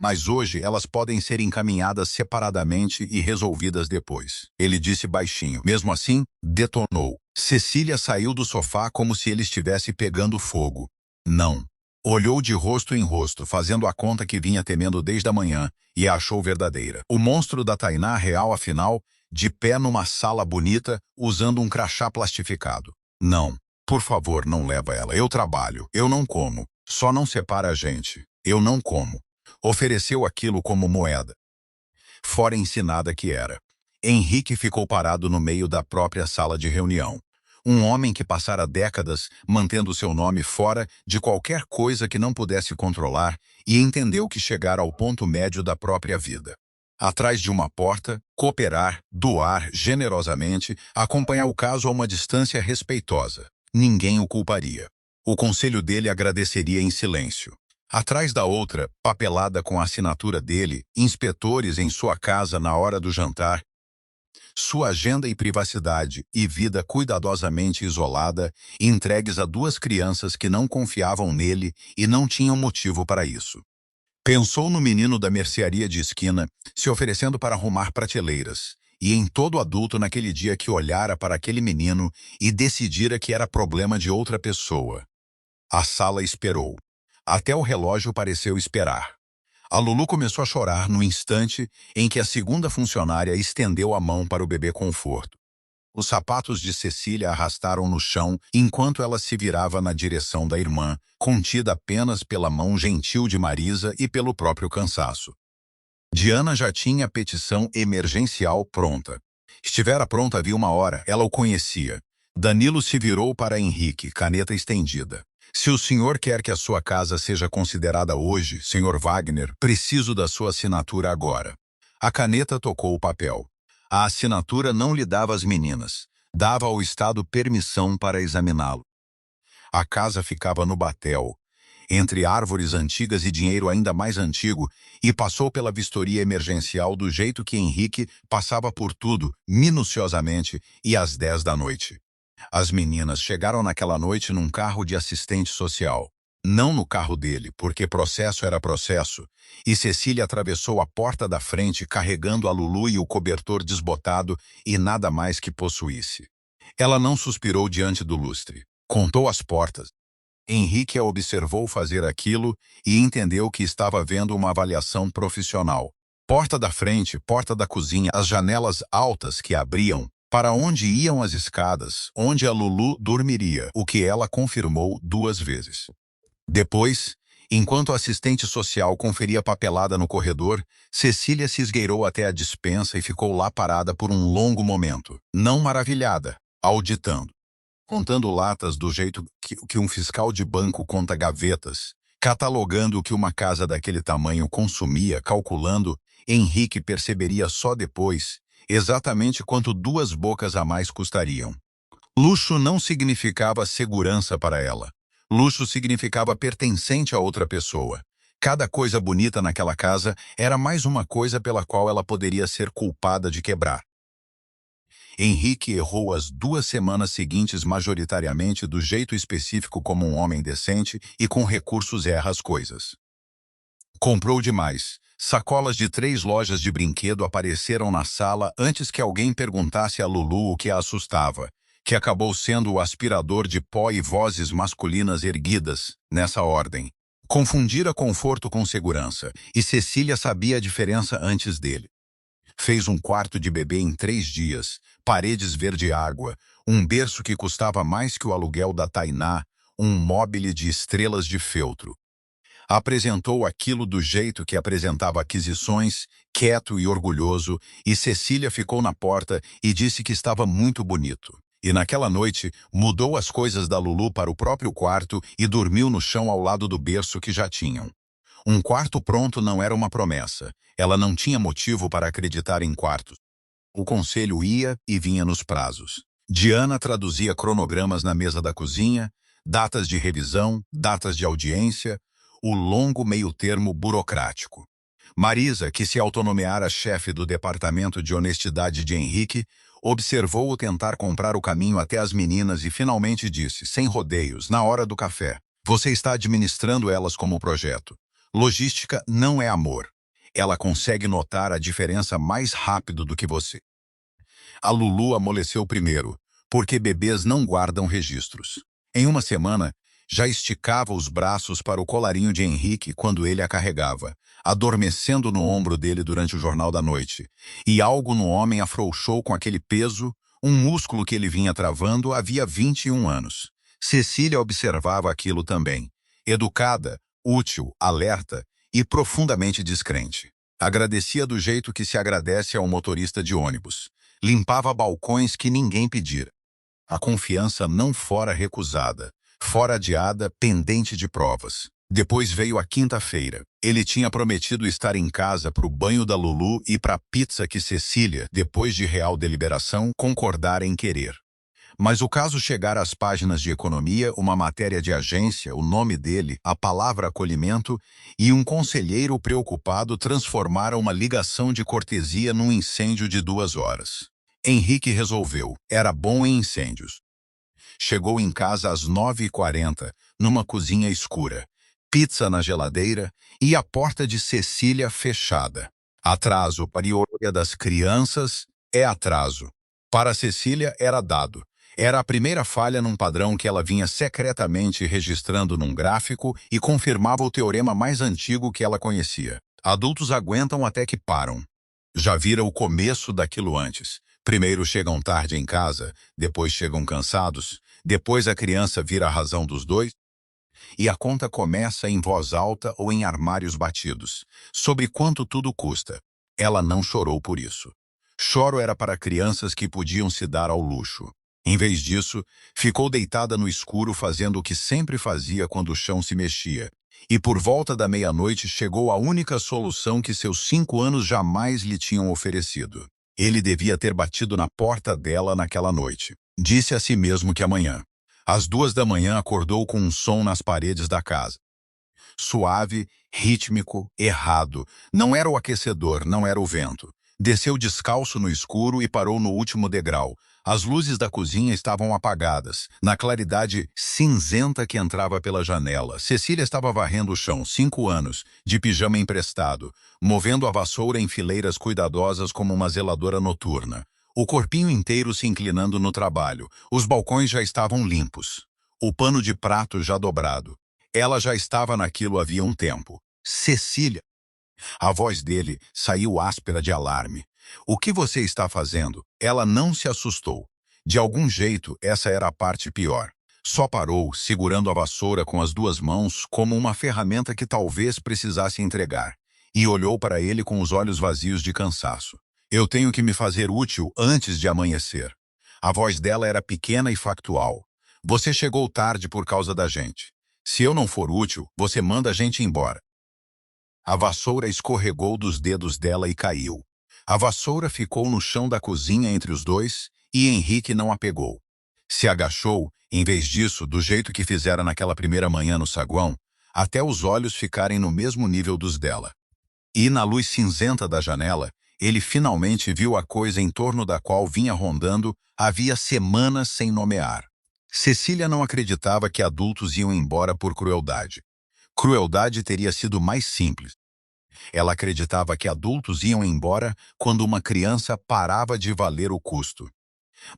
Mas hoje elas podem ser encaminhadas separadamente e resolvidas depois. Ele disse baixinho. Mesmo assim, detonou. Cecília saiu do sofá como se ele estivesse pegando fogo. Não. Olhou de rosto em rosto, fazendo a conta que vinha temendo desde a manhã, e a achou verdadeira. O monstro da Tainá real, afinal, de pé numa sala bonita, usando um crachá plastificado. Não. Por favor, não leva ela. Eu trabalho. Eu não como. Só não separa a gente. Eu não como. Ofereceu aquilo como moeda. Fora ensinada que era. Henrique ficou parado no meio da própria sala de reunião. Um homem que passara décadas mantendo seu nome fora de qualquer coisa que não pudesse controlar e entendeu que chegara ao ponto médio da própria vida. Atrás de uma porta, cooperar, doar generosamente, acompanhar o caso a uma distância respeitosa. Ninguém o culparia. O conselho dele agradeceria em silêncio. Atrás da outra, papelada com a assinatura dele, inspetores em sua casa na hora do jantar, sua agenda e privacidade e vida cuidadosamente isolada, entregues a duas crianças que não confiavam nele e não tinham motivo para isso. Pensou no menino da mercearia de esquina, se oferecendo para arrumar prateleiras, e em todo adulto naquele dia que olhara para aquele menino e decidira que era problema de outra pessoa. A sala esperou. Até o relógio pareceu esperar. A Lulu começou a chorar no instante em que a segunda funcionária estendeu a mão para o bebê conforto. Os sapatos de Cecília arrastaram no chão enquanto ela se virava na direção da irmã, contida apenas pela mão gentil de Marisa e pelo próprio cansaço. Diana já tinha a petição emergencial pronta. Estivera pronta havia uma hora, ela o conhecia. Danilo se virou para Henrique, caneta estendida. Se o senhor quer que a sua casa seja considerada hoje, senhor Wagner, preciso da sua assinatura agora. A caneta tocou o papel. A assinatura não lhe dava às meninas. Dava ao Estado permissão para examiná-lo. A casa ficava no batel, entre árvores antigas e dinheiro ainda mais antigo, e passou pela vistoria emergencial do jeito que Henrique passava por tudo, minuciosamente, e às 10 da noite. As meninas chegaram naquela noite num carro de assistente social. Não no carro dele, porque processo era processo, e Cecília atravessou a porta da frente carregando a Lulu e o cobertor desbotado e nada mais que possuísse. Ela não suspirou diante do lustre. Contou as portas. Henrique a observou fazer aquilo e entendeu que estava vendo uma avaliação profissional. Porta da frente, porta da cozinha, as janelas altas que abriam, para onde iam as escadas, onde a Lulu dormiria, o que ela confirmou 2 vezes. Depois, enquanto a assistente social conferia papelada no corredor, Cecília se esgueirou até a despensa e ficou lá parada por um longo momento, não maravilhada, auditando. Contando latas do jeito que um fiscal de banco conta gavetas, catalogando o que uma casa daquele tamanho consumia, calculando, Henrique perceberia só depois exatamente quanto 2 bocas a mais custariam. Luxo não significava segurança para ela. Luxo significava pertencente a outra pessoa. Cada coisa bonita naquela casa era mais uma coisa pela qual ela poderia ser culpada de quebrar. Henrique errou as 2 semanas seguintes majoritariamente do jeito específico como um homem decente e com recursos erra as coisas. Comprou demais. Sacolas de 3 lojas de brinquedo apareceram na sala antes que alguém perguntasse a Lulu o que a assustava, que acabou sendo o aspirador de pó e vozes masculinas erguidas, nessa ordem. Confundira conforto com segurança, e Cecília sabia a diferença antes dele. Fez um quarto de bebê em 3 dias, paredes verde-água, um berço que custava mais que o aluguel da Tainá, um móbile de estrelas de feltro. Apresentou aquilo do jeito que apresentava aquisições, quieto e orgulhoso, e Cecília ficou na porta e disse que estava muito bonito. E naquela noite, mudou as coisas da Lulu para o próprio quarto e dormiu no chão ao lado do berço que já tinham. Um quarto pronto não era uma promessa. Ela não tinha motivo para acreditar em quartos. O conselho ia e vinha nos prazos. Diana traduzia cronogramas na mesa da cozinha, datas de revisão, datas de audiência, o longo meio-termo burocrático. Marisa, que se autonomeara chefe do departamento de honestidade de Henrique, observou-o tentar comprar o caminho até as meninas e finalmente disse, sem rodeios, na hora do café: "Você está administrando elas como projeto. Logística não é amor. Ela consegue notar a diferença mais rápido do que você." A Lulu amoleceu primeiro, porque bebês não guardam registros. Em uma semana, já esticava os braços para o colarinho de Henrique quando ele a carregava, adormecendo no ombro dele durante o jornal da noite. E algo no homem afrouxou com aquele peso, um músculo que ele vinha travando havia 21 anos. Cecília observava aquilo também. Educada, útil, alerta e profundamente descrente. Agradecia do jeito que se agradece ao motorista de ônibus. Limpava balcões que ninguém pedira. A confiança não fora recusada, fora adiada, pendente de provas. Depois veio a quinta-feira. Ele tinha prometido estar em casa para o banho da Lulu e para a pizza que Cecília, depois de real deliberação, concordara em querer. Mas o caso chegara às páginas de economia, uma matéria de agência, o nome dele, a palavra acolhimento, e um conselheiro preocupado transformaram uma ligação de cortesia num incêndio de 2 horas. Henrique resolveu. Era bom em incêndios. Chegou em casa às 9h40, numa cozinha escura. Pizza na geladeira e a porta de Cecília fechada. Atraso para a maioria das crianças é atraso. Para Cecília era dado. Era a primeira falha num padrão que ela vinha secretamente registrando num gráfico e confirmava o teorema mais antigo que ela conhecia. Adultos aguentam até que param. Já vira o começo daquilo antes. Primeiro chegam tarde em casa, depois chegam cansados, depois a criança vira a razão dos dois, e a conta começa em voz alta ou em armários batidos. Sobre quanto tudo custa. Ela não chorou por isso. Choro era para crianças que podiam se dar ao luxo. Em vez disso, ficou deitada no escuro fazendo o que sempre fazia quando o chão se mexia. E por volta da meia-noite chegou a única solução que seus 5 anos jamais lhe tinham oferecido. Ele devia ter batido na porta dela naquela noite. Disse a si mesmo que amanhã. Às 2 da manhã acordou com um som nas paredes da casa. Suave, rítmico, errado. Não era o aquecedor, não era o vento. Desceu descalço no escuro e parou no último degrau. As luzes da cozinha estavam apagadas. Na claridade cinzenta que entrava pela janela, Cecília estava varrendo o chão, 5 anos, de pijama emprestado, movendo a vassoura em fileiras cuidadosas como uma zeladora noturna. O corpinho inteiro se inclinando no trabalho. Os balcões já estavam limpos. O pano de prato já dobrado. Ela já estava naquilo havia um tempo. Cecília. A voz dele saiu áspera de alarme. O que você está fazendo? Ela não se assustou. De algum jeito, essa era a parte pior. Só parou, segurando a vassoura com as 2 mãos, como uma ferramenta que talvez precisasse entregar. E olhou para ele com os olhos vazios de cansaço. Eu tenho que me fazer útil antes de amanhecer. A voz dela era pequena e factual. Você chegou tarde por causa da gente. Se eu não for útil, você manda a gente embora. A vassoura escorregou dos dedos dela e caiu. A vassoura ficou no chão da cozinha entre os dois e Henrique não a pegou. Se agachou, em vez disso, do jeito que fizera naquela primeira manhã no saguão, até os olhos ficarem no mesmo nível dos dela. E na luz cinzenta da janela, ele finalmente viu a coisa em torno da qual vinha rondando havia semanas sem nomear. Cecília não acreditava que adultos iam embora por crueldade. Crueldade teria sido mais simples. Ela acreditava que adultos iam embora quando uma criança parava de valer o custo.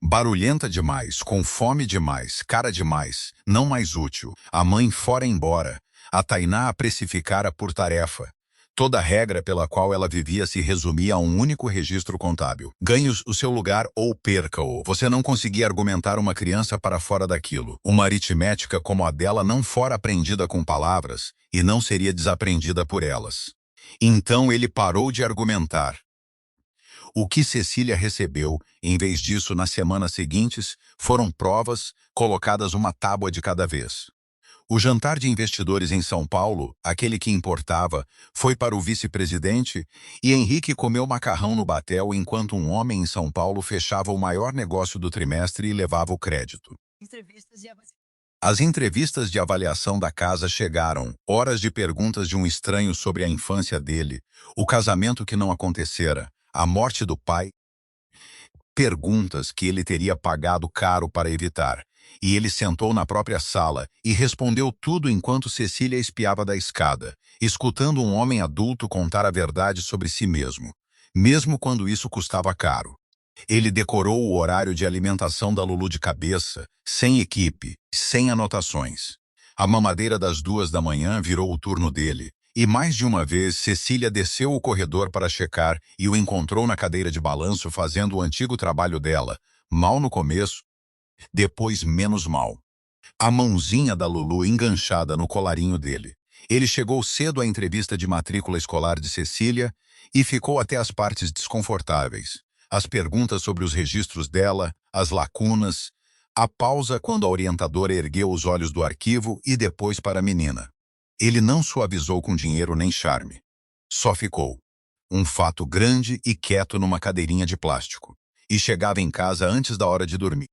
Barulhenta demais, com fome demais, cara demais, não mais útil. A mãe fora embora. A Tainá a precificara por tarefa. Toda a regra pela qual ela vivia se resumia a um único registro contábil. Ganhe o seu lugar ou perca-o. Você não conseguia argumentar uma criança para fora daquilo. Uma aritmética como a dela não fora aprendida com palavras e não seria desaprendida por elas. Então ele parou de argumentar. O que Cecília recebeu, em vez disso, nas semanas seguintes, foram provas, colocadas uma tábua de cada vez. O jantar de investidores em São Paulo, aquele que importava, foi para o vice-presidente e Henrique comeu macarrão no batel enquanto um homem em São Paulo fechava o maior negócio do trimestre e levava o crédito. As entrevistas de avaliação da casa chegaram, horas de perguntas de um estranho sobre a infância dele, o casamento que não acontecera, a morte do pai, perguntas que ele teria pagado caro para evitar. E ele sentou na própria sala e respondeu tudo enquanto Cecília espiava da escada, escutando um homem adulto contar a verdade sobre si mesmo quando isso custava caro. Ele decorou o horário de alimentação da Lulu de cabeça, sem equipe, sem anotações. A mamadeira das 2 da manhã virou o turno dele, e mais de uma vez Cecília desceu o corredor para checar e o encontrou na cadeira de balanço fazendo o antigo trabalho dela, mal no começo, depois menos mal. A mãozinha da Lulu enganchada no colarinho dele. Ele chegou cedo à entrevista de matrícula escolar de Cecília e ficou até as partes desconfortáveis. As perguntas sobre os registros dela, as lacunas, a pausa quando a orientadora ergueu os olhos do arquivo e depois para a menina. Ele não suavizou com dinheiro nem charme. Só ficou. Um fato grande e quieto numa cadeirinha de plástico. E chegava em casa antes da hora de dormir.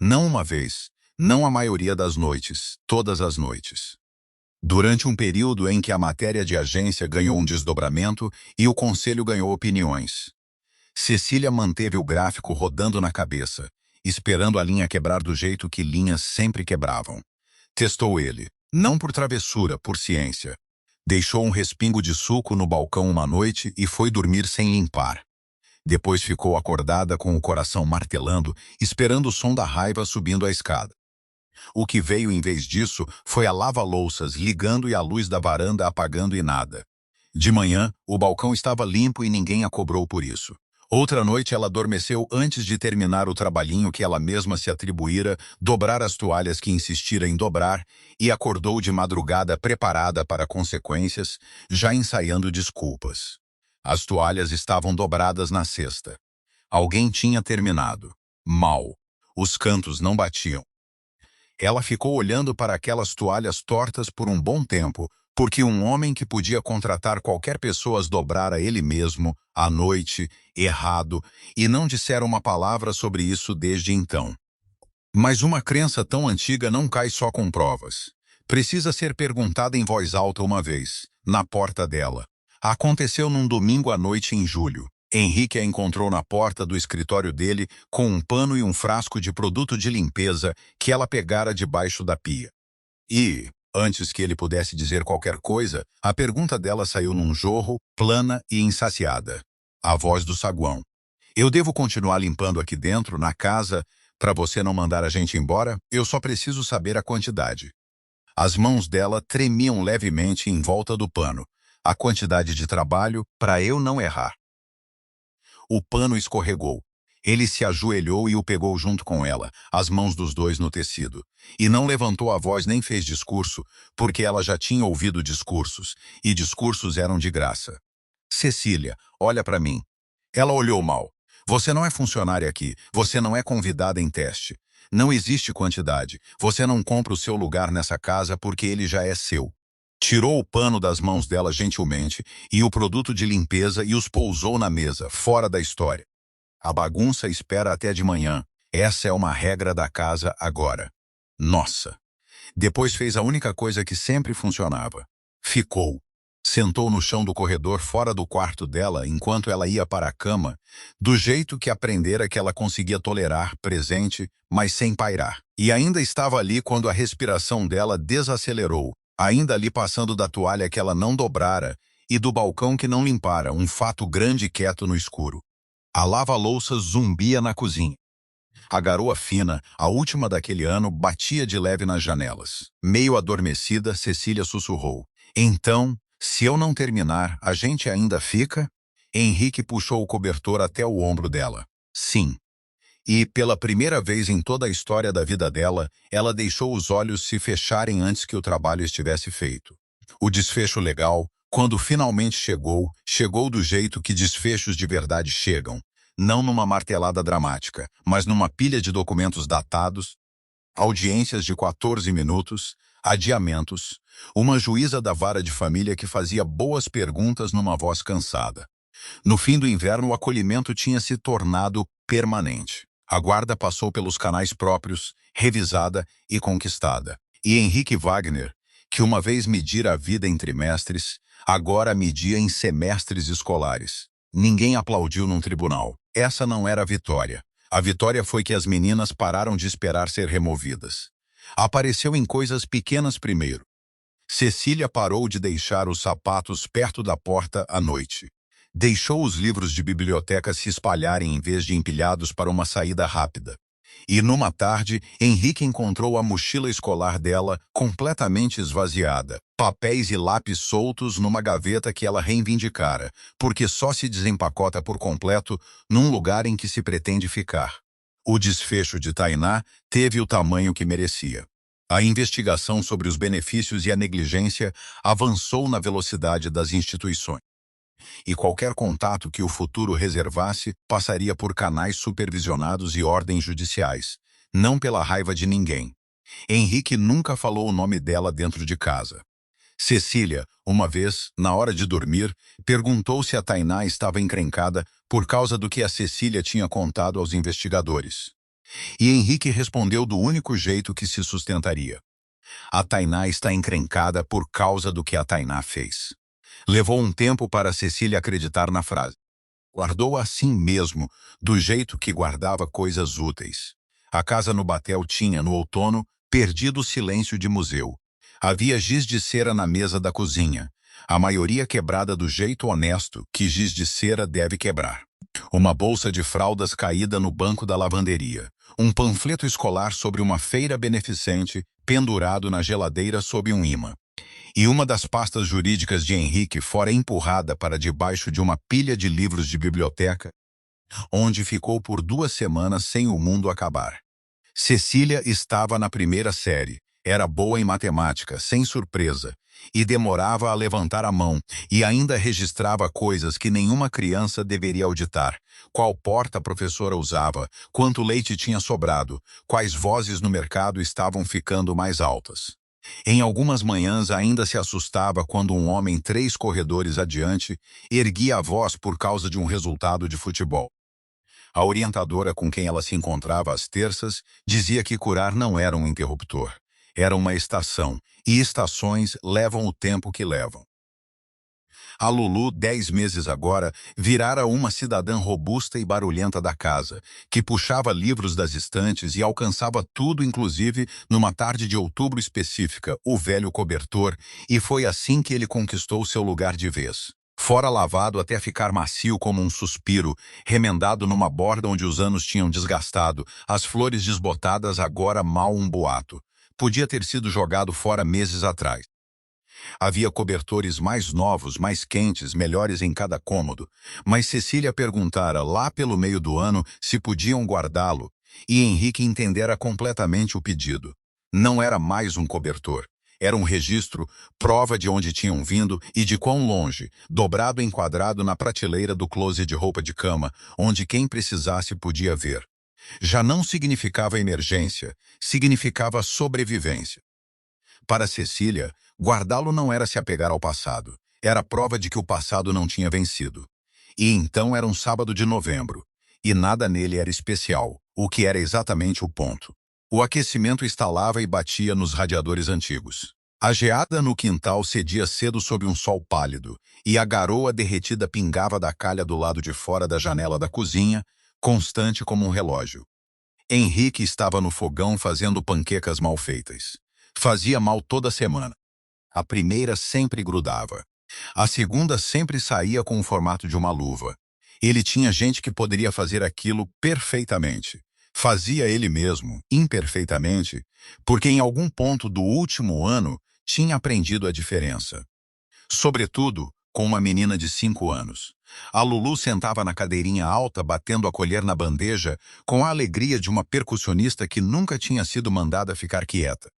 Não uma vez, não a maioria das noites, todas as noites. Durante um período em que a matéria de agência ganhou um desdobramento e o conselho ganhou opiniões. Cecília manteve o gráfico rodando na cabeça, esperando a linha quebrar do jeito que linhas sempre quebravam. Testou ele, não por travessura, por ciência. Deixou um respingo de suco no balcão uma noite e foi dormir sem limpar. Depois ficou acordada com o coração martelando, esperando o som da raiva subindo a escada. O que veio em vez disso foi a lava-louças ligando e a luz da varanda apagando e nada. De manhã, o balcão estava limpo e ninguém a cobrou por isso. Outra noite ela adormeceu antes de terminar o trabalhinho que ela mesma se atribuíra, dobrar as toalhas que insistira em dobrar, e acordou de madrugada preparada para consequências, já ensaiando desculpas. As toalhas estavam dobradas na cesta. Alguém tinha terminado. Mal. Os cantos não batiam. Ela ficou olhando para aquelas toalhas tortas por um bom tempo, porque um homem que podia contratar qualquer pessoa as dobrara ele mesmo, à noite, errado, e não dissera uma palavra sobre isso desde então. Mas uma crença tão antiga não cai só com provas. Precisa ser perguntada em voz alta uma vez, na porta dela. Aconteceu num domingo à noite em julho. Henrique a encontrou na porta do escritório dele com um pano e um frasco de produto de limpeza que ela pegara debaixo da pia. E, antes que ele pudesse dizer qualquer coisa, a pergunta dela saiu num jorro, plana e insaciada. A voz do saguão. Eu devo continuar limpando aqui dentro, na casa, para você não mandar a gente embora? Eu só preciso saber a quantidade. As mãos dela tremiam levemente em volta do pano. A quantidade de trabalho para eu não errar. O pano escorregou. Ele se ajoelhou e o pegou junto com ela, as mãos dos dois no tecido. E não levantou a voz nem fez discurso, porque ela já tinha ouvido discursos, e discursos eram de graça. Cecília, olha para mim. Ela olhou mal. Você não é funcionária aqui, você não é convidada em teste. Não existe quantidade, você não compra o seu lugar nessa casa porque ele já é seu. Tirou o pano das mãos dela gentilmente e o produto de limpeza e os pousou na mesa, fora da história. A bagunça espera até de manhã. Essa é uma regra da casa agora. Nossa! Depois fez a única coisa que sempre funcionava. Ficou. Sentou no chão do corredor fora do quarto dela enquanto ela ia para a cama, do jeito que aprendera que ela conseguia tolerar, presente, mas sem pairar. E ainda estava ali quando a respiração dela desacelerou, ainda ali passando da toalha que ela não dobrara e do balcão que não limpara, um fato grande e quieto no escuro. A lava-louças zumbia na cozinha. A garoa fina, a última daquele ano, batia de leve nas janelas. Meio adormecida, Cecília sussurrou. Então, se eu não terminar, a gente ainda fica? Henrique puxou o cobertor até o ombro dela. Sim. E, pela primeira vez em toda a história da vida dela, ela deixou os olhos se fecharem antes que o trabalho estivesse feito. O desfecho legal, quando finalmente chegou, chegou do jeito que desfechos de verdade chegam. Não numa martelada dramática, mas numa pilha de documentos datados, audiências de 14 minutos, adiamentos, uma juíza da vara de família que fazia boas perguntas numa voz cansada. No fim do inverno, o acolhimento tinha se tornado permanente. A guarda passou pelos canais próprios, revisada e conquistada. E Henrique Wagner, que uma vez medira a vida em trimestres, agora media em semestres escolares. Ninguém aplaudiu num tribunal. Essa não era a vitória. A vitória foi que as meninas pararam de esperar ser removidas. Apareceu em coisas pequenas primeiro. Cecília parou de deixar os sapatos perto da porta à noite. Deixou os livros de biblioteca se espalharem em vez de empilhados para uma saída rápida. E numa tarde, Henrique encontrou a mochila escolar dela completamente esvaziada, papéis e lápis soltos numa gaveta que ela reivindicara, porque só se desempacota por completo num lugar em que se pretende ficar. O desfecho de Tainá teve o tamanho que merecia. A investigação sobre os benefícios e a negligência avançou na velocidade das instituições. E qualquer contato que o futuro reservasse passaria por canais supervisionados e ordens judiciais, não pela raiva de ninguém. Henrique nunca falou o nome dela dentro de casa. Cecília, uma vez, na hora de dormir, perguntou se a Tainá estava encrencada por causa do que a Cecília tinha contado aos investigadores. E Henrique respondeu do único jeito que se sustentaria. A Tainá está encrencada por causa do que a Tainá fez. Levou um tempo para Cecília acreditar na frase. Guardou assim mesmo, do jeito que guardava coisas úteis. A casa no Batel tinha, no outono, perdido o silêncio de museu. Havia giz de cera na mesa da cozinha, a maioria quebrada do jeito honesto que giz de cera deve quebrar. Uma bolsa de fraldas caída no banco da lavanderia. Um panfleto escolar sobre uma feira beneficente pendurado na geladeira sob um imã. E uma das pastas jurídicas de Henrique fora empurrada para debaixo de uma pilha de livros de biblioteca, onde ficou por 2 semanas sem o mundo acabar. Cecília estava na primeira série, era boa em matemática, sem surpresa, e demorava a levantar a mão, e ainda registrava coisas que nenhuma criança deveria auditar. Qual porta a professora usava, quanto leite tinha sobrado, quais vozes no mercado estavam ficando mais altas. Em algumas manhãs ainda se assustava quando um homem 3 corredores adiante erguia a voz por causa de um resultado de futebol. A orientadora com quem ela se encontrava às terças dizia que curar não era um interruptor, era uma estação, e estações levam o tempo que levam. A Lulu, 10 meses agora, virara uma cidadã robusta e barulhenta da casa, que puxava livros das estantes e alcançava tudo, inclusive, numa tarde de outubro específica, o velho cobertor, e foi assim que ele conquistou seu lugar de vez. Fora lavado até ficar macio como um suspiro, remendado numa borda onde os anos tinham desgastado, as flores desbotadas agora mal um boato. Podia ter sido jogado fora meses atrás. Havia cobertores mais novos, mais quentes, melhores em cada cômodo, mas Cecília perguntara lá pelo meio do ano se podiam guardá-lo, e Henrique entendera completamente o pedido. Não era mais um cobertor. Era um registro, prova de onde tinham vindo e de quão longe, dobrado e enquadrado na prateleira do closet de roupa de cama, onde quem precisasse podia ver. Já não significava emergência, significava sobrevivência. Para Cecília, guardá-lo não era se apegar ao passado, era prova de que o passado não tinha vencido. E então era um sábado de novembro, e nada nele era especial, o que era exatamente o ponto. O aquecimento estalava e batia nos radiadores antigos. A geada no quintal cedia cedo sob um sol pálido, e a garoa derretida pingava da calha do lado de fora da janela da cozinha, constante como um relógio. Henrique estava no fogão fazendo panquecas mal feitas. Fazia mal toda semana. A primeira sempre grudava. A segunda sempre saía com o formato de uma luva. Ele tinha gente que poderia fazer aquilo perfeitamente. Fazia ele mesmo, imperfeitamente, porque em algum ponto do último ano tinha aprendido a diferença. Sobretudo, com uma menina de 5 anos. A Lulu sentava na cadeirinha alta, batendo a colher na bandeja, com a alegria de uma percussionista que nunca tinha sido mandada ficar quieta.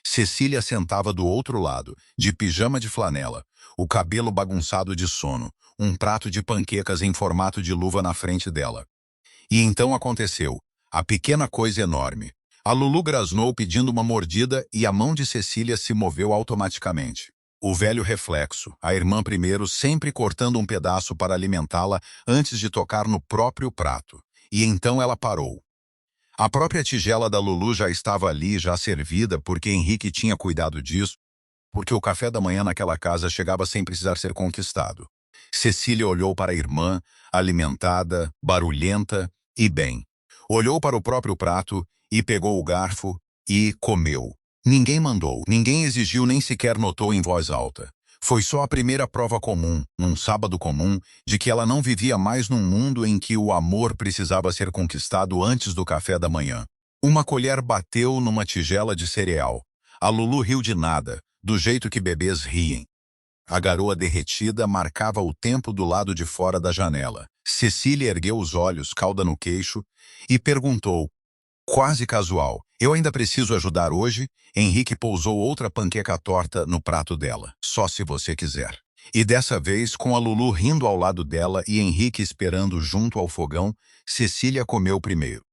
Cecília sentava do outro lado, de pijama de flanela, o cabelo bagunçado de sono, um prato de panquecas em formato de luva na frente dela. E então aconteceu, a pequena coisa enorme. A Lulu grasnou pedindo uma mordida e a mão de Cecília se moveu automaticamente. O velho reflexo, a irmã primeiro sempre cortando um pedaço para alimentá-la antes de tocar no próprio prato. E então ela parou. A própria tigela da Lulu já estava ali, já servida, porque Henrique tinha cuidado disso, porque o café da manhã naquela casa chegava sem precisar ser conquistado. Cecília olhou para a irmã, alimentada, barulhenta e bem. Olhou para o próprio prato e pegou o garfo e comeu. Ninguém mandou, ninguém exigiu, nem sequer notou em voz alta. Foi só a primeira prova comum, num sábado comum, de que ela não vivia mais num mundo em que o amor precisava ser conquistado antes do café da manhã. Uma colher bateu numa tigela de cereal. A Lulu riu de nada, do jeito que bebês riem. A garoa derretida marcava o tempo do lado de fora da janela. Cecília ergueu os olhos, cauda no queixo, e perguntou, quase casual, eu ainda preciso ajudar hoje? Henrique pousou outra panqueca torta no prato dela. Só se você quiser. E dessa vez, com a Lulu rindo ao lado dela e Henrique esperando junto ao fogão, Cecília comeu primeiro.